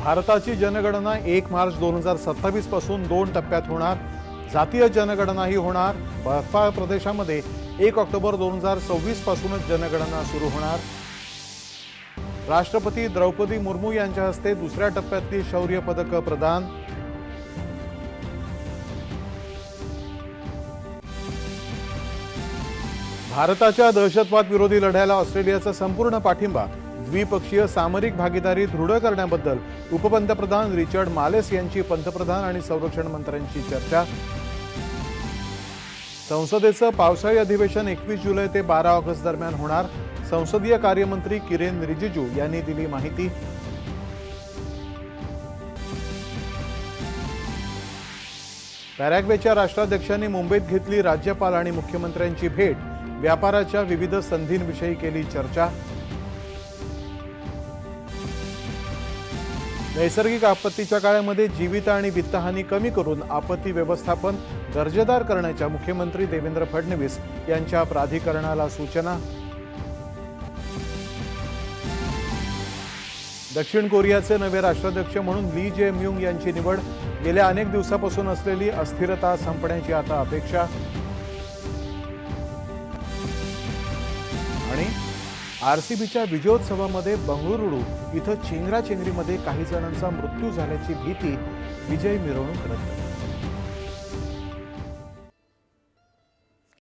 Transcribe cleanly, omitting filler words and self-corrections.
भारताची जनगणना 1 मार्च 2027 पासून 2 टप्प्यात होणार। जातीय जनगणनाही होणार। बर्फाळ प्रदेशामध्ये 1 ऑक्टोबर 2026 पासूनच जनगणना सुरू होणार। राष्ट्रपती द्रौपदी मुर्मू यांच्या हस्ते दुसऱ्या टप्प्यातली शौर्य पदक प्रदान। भारताच्या दहशतवाद विरोधी लढ्याला ऑस्ट्रेलियाचा संपूर्ण पाठिंबा। द्विपक्षीय सामरिक भागीदारी दृढ करण्याबद्दल उपपंतप्रधान रिचर्ड मालेस यांची पंतप्रधान आणि संरक्षण मंत्र्यांची चर्चा। संसदेचं पावसाळी अधिवेशन 21 जुलै ते 12 ऑगस्ट दरम्यान होणार। संसदीय कार्यमंत्री किरेन रिजिजू यांनी दिली माहिती। पॅराग्वेच्या राष्ट्राध्यक्षांनी मुंबईत घेतली राज्यपाल आणि मुख्यमंत्र्यांची भेट। व्यापाराच्या विविध संधींविषयी केली चर्चा। नैसर्गिक आपत्तीच्या काळामध्ये जीवित आणि वित्तहानी कमी करून आपत्ती व्यवस्थापन दर्जेदार करण्याच्या मुख्यमंत्री देवेंद्र फडणवीस यांच्या प्राधिकरणाला सूचना। दक्षिण कोरियाचे नवे राष्ट्राध्यक्ष म्हणून ली जे म्युंग यांची निवड। गेल्या अनेक दिवसापासून असलेली अस्थिरता संपण्याची आता अपेक्षा। आणि आरसीबीच्या विजयोत्सवामध्ये बंगळुरू इथं चेंगराचेंगरीमध्ये काही जणांचा मृत्यू झाल्याची भीती। विजय मिरवणूक रद्द।